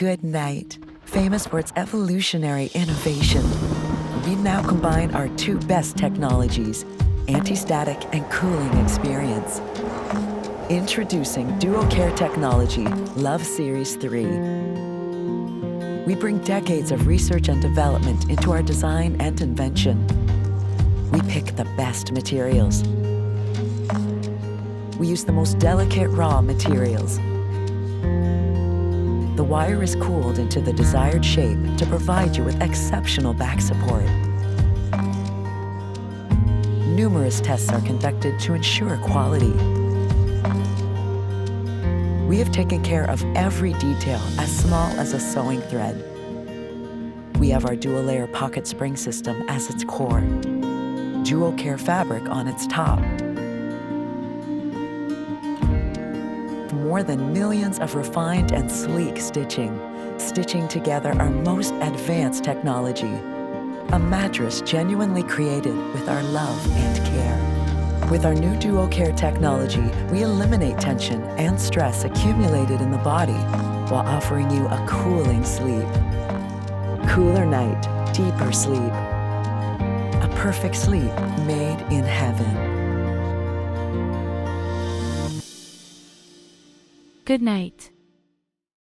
Goodnite, famous for its evolutionary innovation. We now combine our two best technologies, anti-static and cooling experience. Introducing DuoCare technology, Love Series 3. We bring decades of research and development into our design and invention. We pick the best materials. We use the most delicate raw materials. The wire is cooled into the desired shape to provide you with exceptional back support. Numerous tests are conducted to ensure quality. We have taken care of every detail as small as a sewing thread. We have our dual-layer pocket spring system as its core, DuoCare fabric on its top. More than millions of refined and sleek stitching together our most advanced technology. A mattress genuinely created with our love and care. With our new DuoCare technology, we eliminate tension and stress accumulated in the body while offering you a cooling sleep. Cooler night, deeper sleep. A perfect sleep made in heaven. Good night.